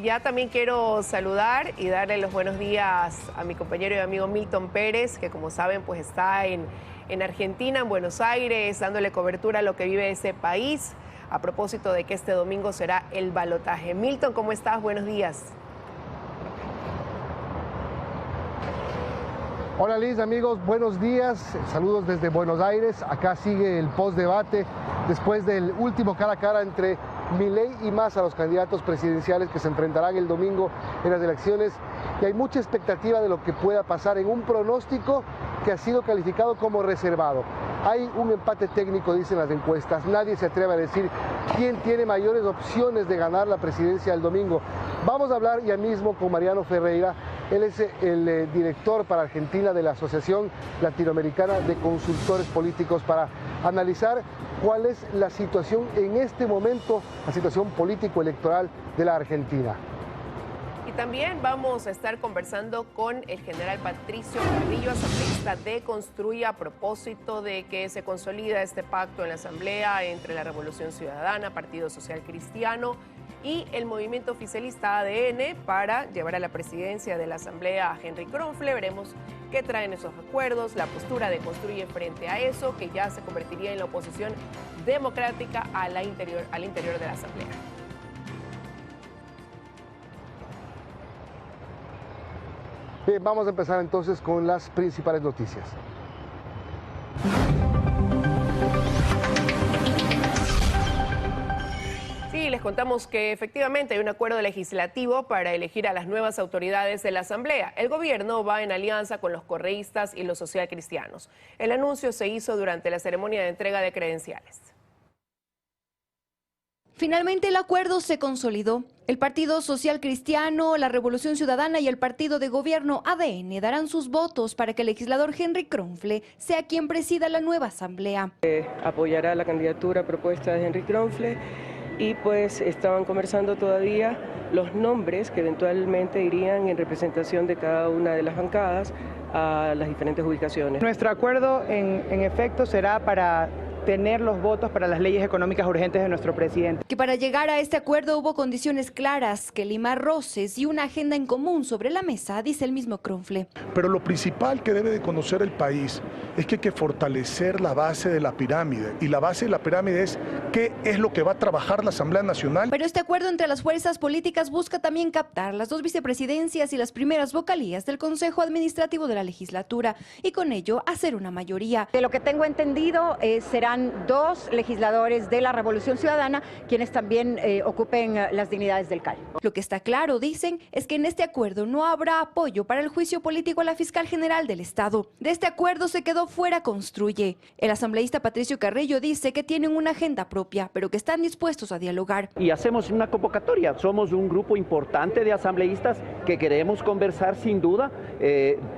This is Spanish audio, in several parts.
Ya también quiero saludar y darle los buenos días a mi compañero y amigo Milton Pérez, que como saben pues está en Argentina, en Buenos Aires, dándole cobertura a lo que vive ese país, a propósito de que este domingo será el balotaje. Milton, ¿cómo estás? Buenos días. Hola Liz, amigos, buenos días, saludos desde Buenos Aires. Acá sigue el postdebate después del último cara a cara entre Milei y Massa, los candidatos presidenciales que se enfrentarán el domingo en las elecciones, y hay mucha expectativa de lo que pueda pasar en un pronóstico que ha sido calificado como reservado. Hay un empate técnico, dicen las encuestas, nadie se atreve a decir quién tiene mayores opciones de ganar la presidencia el domingo. Vamos a hablar ya mismo con Mariano Ferreira. Él es el director para Argentina de la Asociación Latinoamericana de Consultores Políticos, para analizar cuál es la situación en este momento, la situación político-electoral de la Argentina. Y también vamos a estar conversando con el general Patricio Carrillo, asambleísta de Construya, a propósito de que se consolida este pacto en la Asamblea entre la Revolución Ciudadana, Partido Social Cristiano y el movimiento oficialista ADN para llevar a la presidencia de la Asamblea a Henry Kronfle. Veremos qué traen esos acuerdos, la postura de Construye frente a eso, que ya se convertiría en la oposición democrática al interior de la Asamblea. Bien, vamos a empezar entonces con las principales noticias. Sí, les contamos que efectivamente hay un acuerdo legislativo para elegir a las nuevas autoridades de la Asamblea. El gobierno va en alianza con los correístas y los socialcristianos. El anuncio se hizo durante la ceremonia de entrega de credenciales. Finalmente el acuerdo se consolidó. El Partido Social Cristiano, la Revolución Ciudadana y el partido de gobierno ADN darán sus votos para que el legislador Henry Kronfle sea quien presida la nueva asamblea. Apoyará la candidatura propuesta de Henry Kronfle y pues estaban conversando todavía los nombres que eventualmente irían en representación de cada una de las bancadas a las diferentes ubicaciones. Nuestro acuerdo en efecto será para tener los votos para las leyes económicas urgentes de nuestro presidente. Que para llegar a este acuerdo hubo condiciones claras, que limar roces y una agenda en común sobre la mesa, dice el mismo Kronfle. Pero lo principal que debe de conocer el país es que hay que fortalecer la base de la pirámide, y la base de la pirámide es qué es lo que va a trabajar la Asamblea Nacional. Pero este acuerdo entre las fuerzas políticas busca también captar las dos vicepresidencias y las primeras vocalías del Consejo Administrativo de la legislatura y con ello hacer una mayoría. De lo que tengo entendido, serán dos legisladores de la Revolución Ciudadana quienes también ocupen las dignidades del CAL. Lo que está claro, dicen, es que en este acuerdo no habrá apoyo para el juicio político a la fiscal general del Estado. De este acuerdo se quedó fuera Construye. El asambleísta Patricio Carrillo dice que tienen una agenda propia, pero que están dispuestos a dialogar. Y hacemos una convocatoria. Somos un grupo importante de asambleístas que queremos conversar sin duda.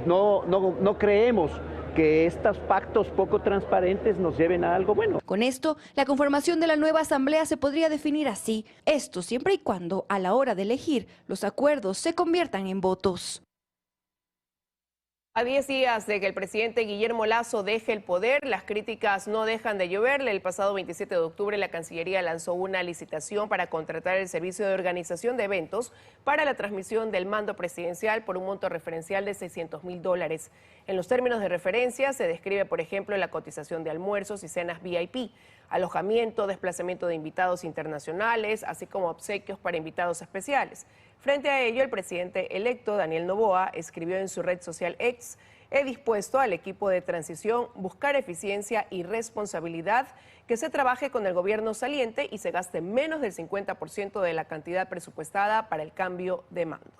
No creemos que estos pactos poco transparentes nos lleven a algo bueno. Con esto, la conformación de la nueva asamblea se podría definir así. Esto siempre y cuando, a la hora de elegir, los acuerdos se conviertan en votos. A 10 días de que el presidente Guillermo Lasso deje el poder, las críticas no dejan de lloverle. El pasado 27 de octubre, la Cancillería lanzó una licitación para contratar el servicio de organización de eventos para la transmisión del mando presidencial por un monto referencial de $600.000. En los términos de referencia se describe, por ejemplo, la cotización de almuerzos y cenas VIP, alojamiento, desplazamiento de invitados internacionales, así como obsequios para invitados especiales. Frente a ello, el presidente electo, Daniel Noboa, escribió en su red social X: he dispuesto al equipo de transición buscar eficiencia y responsabilidad, que se trabaje con el gobierno saliente y se gaste menos del 50% de la cantidad presupuestada para el cambio de mando.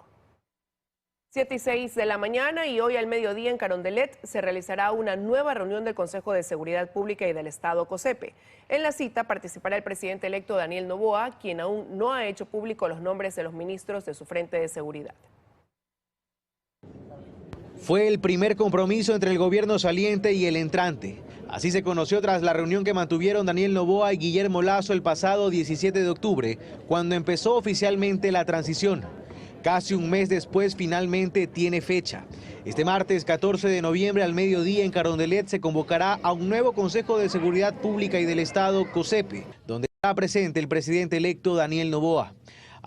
7:06 de la mañana y hoy al mediodía en Carondelet se realizará una nueva reunión del Consejo de Seguridad Pública y del Estado, COSEPE. En la cita participará el presidente electo Daniel Noboa, quien aún no ha hecho público los nombres de los ministros de su frente de seguridad. Fue el primer compromiso entre el gobierno saliente y el entrante. Así se conoció tras la reunión que mantuvieron Daniel Noboa y Guillermo Lasso el pasado 17 de octubre, cuando empezó oficialmente la transición. Casi un mes después finalmente tiene fecha. Este martes 14 de noviembre al mediodía en Carondelet se convocará a un nuevo Consejo de Seguridad Pública y del Estado, COSEPE, donde estará presente el presidente electo Daniel Noboa.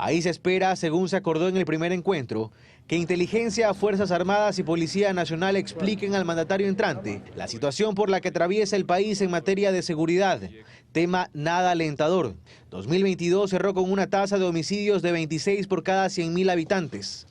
Ahí se espera, según se acordó en el primer encuentro, que Inteligencia, Fuerzas Armadas y Policía Nacional expliquen al mandatario entrante la situación por la que atraviesa el país en materia de seguridad, tema nada alentador. 2022 cerró con una tasa de homicidios de 26 por cada 100.000 habitantes.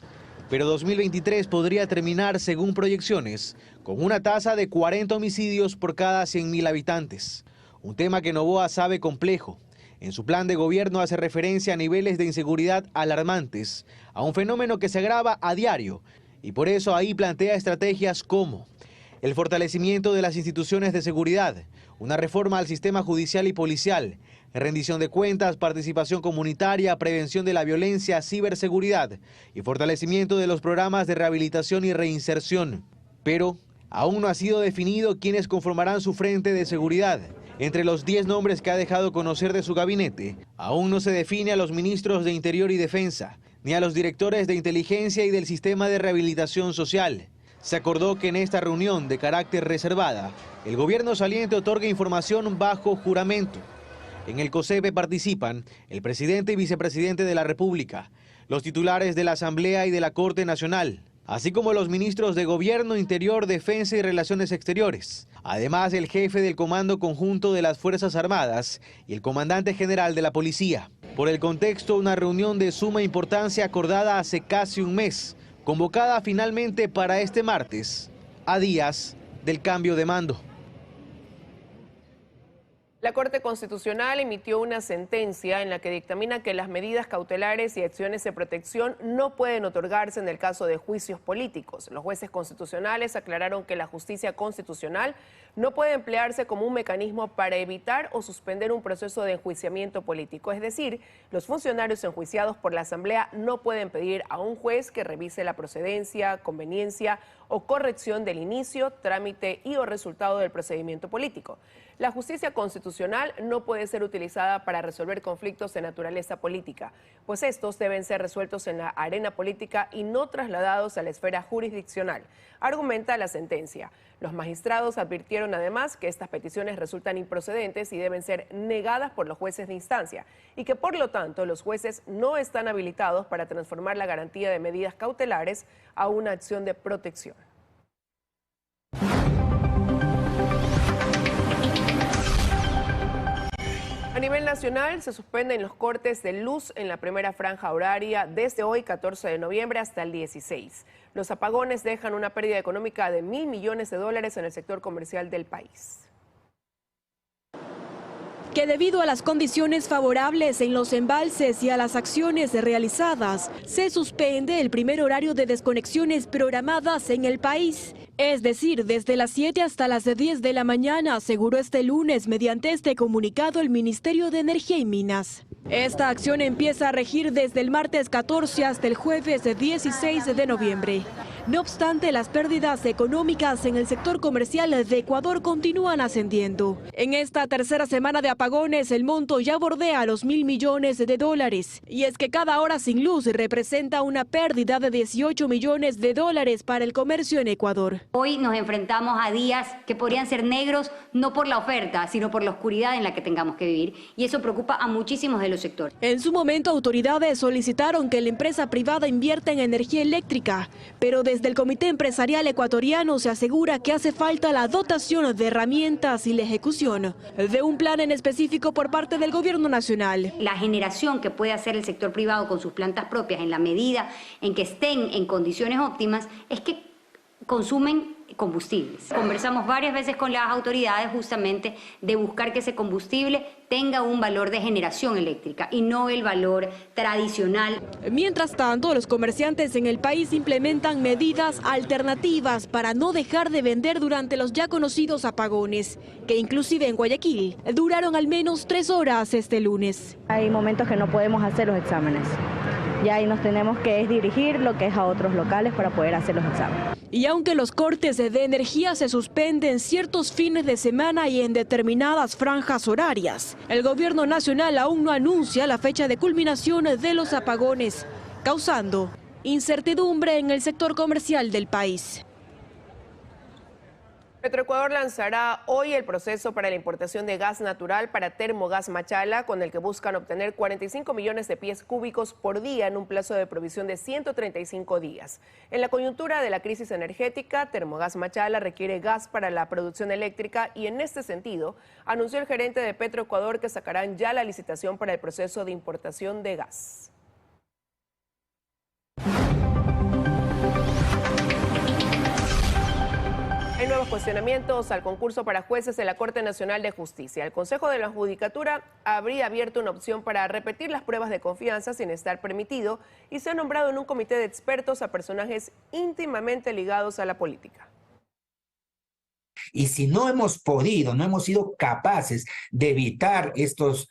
Pero 2023 podría terminar, según proyecciones, con una tasa de 40 homicidios por cada 100.000 habitantes. Un tema que Noboa sabe complejo. En su plan de gobierno hace referencia a niveles de inseguridad alarmantes, a un fenómeno que se agrava a diario, y por eso ahí plantea estrategias como el fortalecimiento de las instituciones de seguridad, una reforma al sistema judicial y policial, rendición de cuentas, participación comunitaria, prevención de la violencia, ciberseguridad y fortalecimiento de los programas de rehabilitación y reinserción. Pero aún no ha sido definido quiénes conformarán su frente de seguridad. Entre los 10 nombres que ha dejado conocer de su gabinete, aún no se define a los ministros de Interior y Defensa, ni a los directores de inteligencia y del sistema de rehabilitación social. Se acordó que en esta reunión de carácter reservada, el gobierno saliente otorga información bajo juramento. En el COSEPE participan el presidente y vicepresidente de la República, los titulares de la Asamblea y de la Corte Nacional, así como los ministros de Gobierno, Interior, Defensa y Relaciones Exteriores. Además, el jefe del Comando Conjunto de las Fuerzas Armadas y el comandante general de la Policía. Por el contexto, una reunión de suma importancia acordada hace casi un mes, convocada finalmente para este martes, a días del cambio de mando. La Corte Constitucional emitió una sentencia en la que dictamina que las medidas cautelares y acciones de protección no pueden otorgarse en el caso de juicios políticos. Los jueces constitucionales aclararon que la justicia constitucional no puede emplearse como un mecanismo para evitar o suspender un proceso de enjuiciamiento político. Es decir, los funcionarios enjuiciados por la Asamblea no pueden pedir a un juez que revise la procedencia, conveniencia o corrección del inicio, trámite y o resultado del procedimiento político. La justicia constitucional no puede ser utilizada para resolver conflictos de naturaleza política, pues estos deben ser resueltos en la arena política y no trasladados a la esfera jurisdiccional, argumenta la sentencia. Los magistrados advirtieron además que estas peticiones resultan improcedentes y deben ser negadas por los jueces de instancia y que por lo tanto los jueces no están habilitados para transformar la garantía de medidas cautelares a una acción de protección. A nivel nacional se suspenden los cortes de luz en la primera franja horaria desde hoy 14 de noviembre hasta el 16. Los apagones dejan una pérdida económica de $1.000 millones en el sector comercial del país. Que debido a las condiciones favorables en los embalses y a las acciones realizadas, se suspende el primer horario de desconexiones programadas en el país. Es decir, desde las 7 hasta las 10 de la mañana, aseguró este lunes mediante este comunicado el Ministerio de Energía y Minas. Esta acción empieza a regir desde el martes 14 hasta el jueves 16 de noviembre. No obstante, las pérdidas económicas en el sector comercial de Ecuador continúan ascendiendo. En esta tercera semana de apagones, el monto ya bordea los $1.000 millones. Y es que cada hora sin luz representa una pérdida de $18 millones para el comercio en Ecuador. Hoy nos enfrentamos a días que podrían ser negros, no por la oferta, sino por la oscuridad en la que tengamos que vivir. Y eso preocupa a muchísimos de los sectores. En su momento, autoridades solicitaron que la empresa privada invierta en energía eléctrica, pero desde el Comité Empresarial Ecuatoriano se asegura que hace falta la dotación de herramientas y la ejecución de un plan en específico por parte del Gobierno Nacional. La generación que puede hacer el sector privado con sus plantas propias en la medida en que estén en condiciones óptimas es que consumen combustibles. Conversamos varias veces con las autoridades justamente de buscar que ese combustible tenga un valor de generación eléctrica y no el valor tradicional. Mientras tanto, los comerciantes en el país implementan medidas alternativas para no dejar de vender durante los ya conocidos apagones, que inclusive en Guayaquil duraron al menos 3 horas este lunes. Hay momentos que no podemos hacer los exámenes. Ya ahí nos tenemos que dirigir lo que es a otros locales para poder hacer los exámenes. Y aunque los cortes de energía se suspenden ciertos fines de semana y en determinadas franjas horarias, el Gobierno Nacional aún no anuncia la fecha de culminación de los apagones, causando incertidumbre en el sector comercial del país. Petroecuador lanzará hoy el proceso para la importación de gas natural para Termogas Machala, con el que buscan obtener 45 millones de pies cúbicos por día en un plazo de provisión de 135 días. En la coyuntura de la crisis energética, Termogas Machala requiere gas para la producción eléctrica y en este sentido, anunció el gerente de Petroecuador que sacarán ya la licitación para el proceso de importación de gas. Hay nuevos cuestionamientos al concurso para jueces de la Corte Nacional de Justicia. El Consejo de la Judicatura habría abierto una opción para repetir las pruebas de confianza sin estar permitido y se ha nombrado en un comité de expertos a personajes íntimamente ligados a la política. Y si no hemos podido, no hemos sido capaces de evitar estas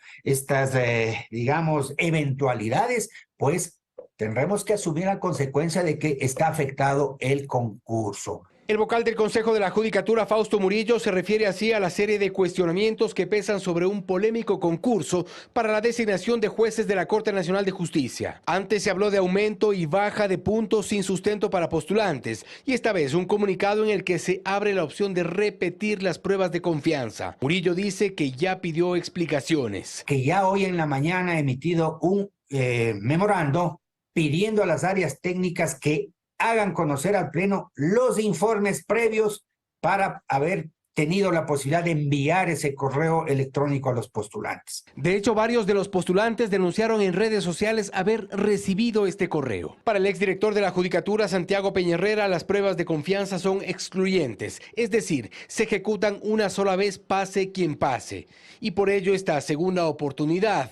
eventualidades, pues tendremos que asumir la consecuencia de que está afectado el concurso. El vocal del Consejo de la Judicatura, Fausto Murillo, se refiere así a la serie de cuestionamientos que pesan sobre un polémico concurso para la designación de jueces de la Corte Nacional de Justicia. Antes se habló de aumento y baja de puntos sin sustento para postulantes, y esta vez un comunicado en el que se abre la opción de repetir las pruebas de confianza. Murillo dice que ya pidió explicaciones. Que ya hoy en la mañana ha emitido un memorando pidiendo a las áreas técnicas que hagan conocer al Pleno los informes previos para haber tenido la posibilidad de enviar ese correo electrónico a los postulantes. De hecho, varios de los postulantes denunciaron en redes sociales haber recibido este correo. Para el exdirector de la Judicatura, Santiago Peña-Herrera, las pruebas de confianza son excluyentes, es decir, se ejecutan una sola vez pase quien pase, y por ello esta segunda oportunidad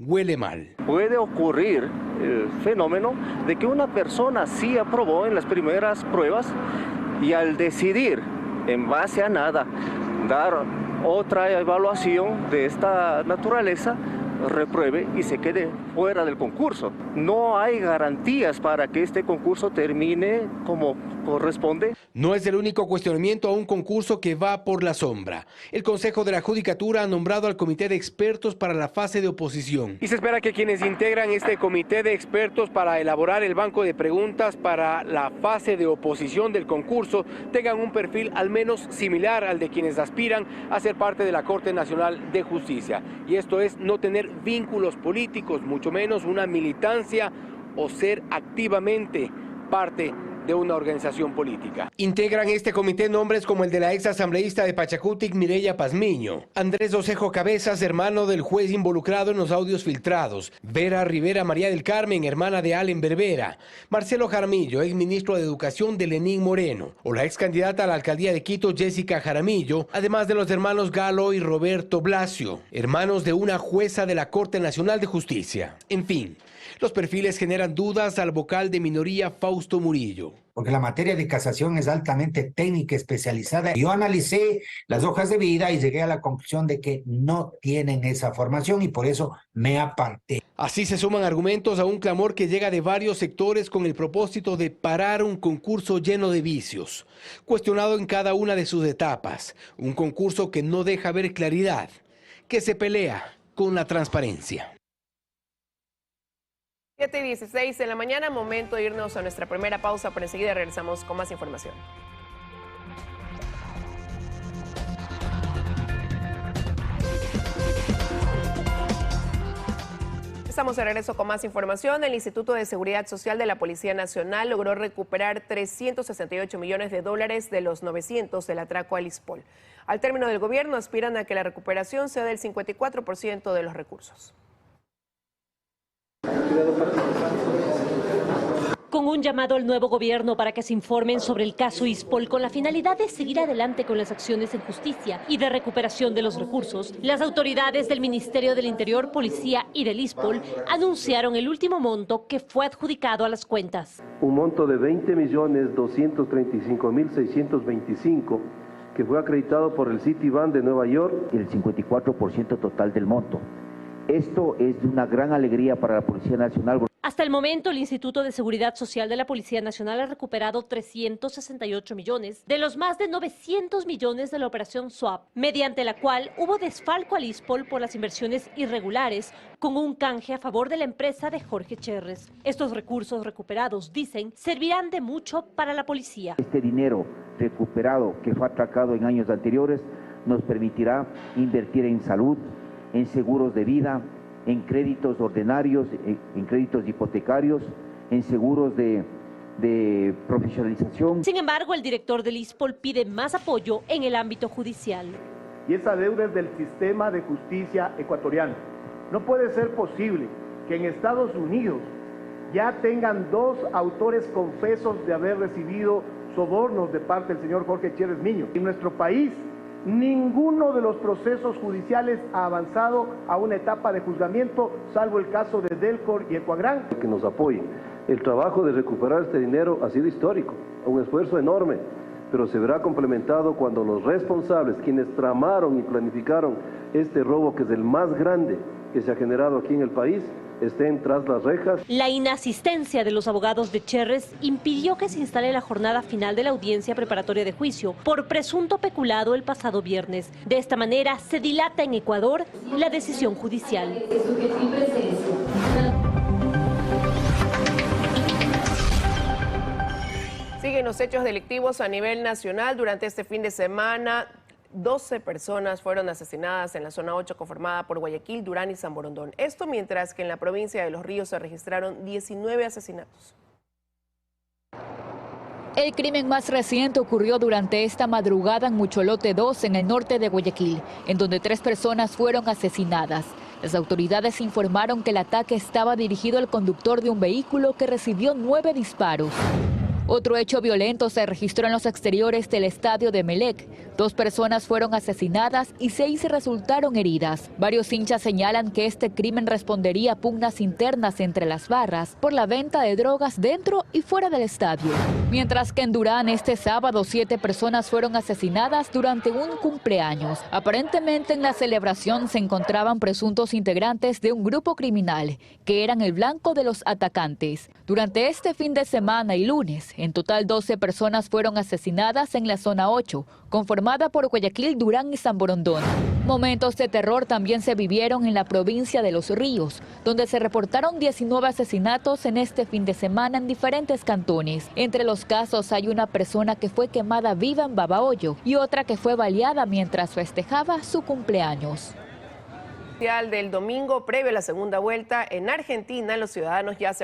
huele mal. Puede ocurrir el fenómeno de que una persona sí aprobó en las primeras pruebas y al decidir, en base a nada, dar otra evaluación de esta naturaleza, repruebe y se quede fuera del concurso. No hay garantías para que este concurso termine como corresponde. No es el único cuestionamiento a un concurso que va por la sombra. El Consejo de la Judicatura ha nombrado al comité de expertos para la fase de oposición. Y se espera que quienes integran este comité de expertos para elaborar el banco de preguntas para la fase de oposición del concurso tengan un perfil al menos similar al de quienes aspiran a ser parte de la Corte Nacional de Justicia. Y esto es no tener vínculos políticos, mucho menos una militancia o ser activamente parte de una organización política. Integran este comité nombres como el de la ex asambleísta de Pachacutic, Mireya Pazmiño, Andrés Osejo Cabezas, hermano del juez involucrado en los audios filtrados, Vera Rivera María del Carmen, hermana de Allen Berbera, Marcelo Jaramillo, ex ministro de Educación de Lenín Moreno, o la ex candidata a la alcaldía de Quito, Jessica Jaramillo, además de los hermanos Galo y Roberto Blasio, hermanos de una jueza de la Corte Nacional de Justicia. En fin, los perfiles generan dudas al vocal de minoría Fausto Murillo. Porque la materia de casación es altamente técnica, especializada. Yo analicé las hojas de vida y llegué a la conclusión de que no tienen esa formación y por eso me aparté. Así se suman argumentos a un clamor que llega de varios sectores con el propósito de parar un concurso lleno de vicios, cuestionado en cada una de sus etapas. Un concurso que no deja ver claridad, que se pelea con la transparencia. 7:16 de la mañana, momento de irnos a nuestra primera pausa, pero enseguida regresamos con más información. Estamos de regreso con más información. El Instituto de Seguridad Social de la Policía Nacional logró recuperar 368 millones de dólares de los 900 del atraco al ISPOL. Al término del gobierno aspiran a que la recuperación sea del 54% de los recursos. Con un llamado al nuevo gobierno para que se informen sobre el caso ISPOL con la finalidad de seguir adelante con las acciones en justicia y de recuperación de los recursos, las autoridades del Ministerio del Interior, Policía y del ISPOL anunciaron el último monto que fue adjudicado a las cuentas. Un monto de 20.235.625 que fue acreditado por el Citibank de Nueva York. El 54% total del monto. Esto es de una gran alegría para la Policía Nacional. Hasta el momento, el Instituto de Seguridad Social de la Policía Nacional ha recuperado 368 millones de los más de 900 millones de la operación SWAP, mediante la cual hubo desfalco al ISPOL por las inversiones irregulares con un canje a favor de la empresa de Jorge Cherres. Estos recursos recuperados, dicen, servirán de mucho para la policía. Este dinero recuperado que fue atracado en años anteriores nos permitirá invertir en salud, en seguros de vida, en créditos ordinarios, en créditos hipotecarios, en seguros de profesionalización. Sin embargo, el director del ISPOL pide más apoyo en el ámbito judicial. Y esa deuda es del sistema de justicia ecuatoriano. No puede ser posible que en Estados Unidos ya tengan 2 autores confesos de haber recibido sobornos de parte del señor Jorge Cherres Miño. En nuestro país, ninguno de los procesos judiciales ha avanzado a una etapa de juzgamiento, salvo el caso de Delcor y Ecuagrán. Que nos apoyen. El trabajo de recuperar este dinero ha sido histórico, un esfuerzo enorme, pero se verá complementado cuando los responsables, quienes tramaron y planificaron este robo, que es el más grande que se ha generado aquí en el país, estén tras las rejas. La inasistencia de los abogados de Cherres impidió que se instale la jornada final de la audiencia preparatoria de juicio por presunto peculado el pasado viernes. De esta manera se dilata en Ecuador la decisión judicial. Siguen los hechos delictivos a nivel nacional. Durante este fin de semana, 12 personas fueron asesinadas en la zona 8 conformada por Guayaquil, Durán y San Borondón. Esto mientras que en la provincia de Los Ríos se registraron 19 asesinatos. El crimen más reciente ocurrió durante esta madrugada en Mucholote 2, en el norte de Guayaquil, en donde 3 personas fueron asesinadas. Las autoridades informaron que el ataque estaba dirigido al conductor de un vehículo que recibió 9 disparos. Otro hecho violento se registró en los exteriores del estadio de Melec. 2 personas fueron asesinadas y 6 resultaron heridas. Varios hinchas señalan que este crimen respondería a pugnas internas entre las barras por la venta de drogas dentro y fuera del estadio. Mientras que en Durán este sábado 7 personas fueron asesinadas durante un cumpleaños. Aparentemente en la celebración se encontraban presuntos integrantes de un grupo criminal que eran el blanco de los atacantes. Durante este fin de semana y lunes, en total 12 personas fueron asesinadas en la zona 8, conformada por Guayaquil, Durán y San Borondón. Momentos de terror también se vivieron en la provincia de Los Ríos, donde se reportaron 19 asesinatos en este fin de semana en diferentes cantones. Entre los casos hay una persona que fue quemada viva en Babahoyo y otra que fue baleada mientras festejaba su cumpleaños. Del domingo previo a la segunda vuelta en Argentina, los ciudadanos ya se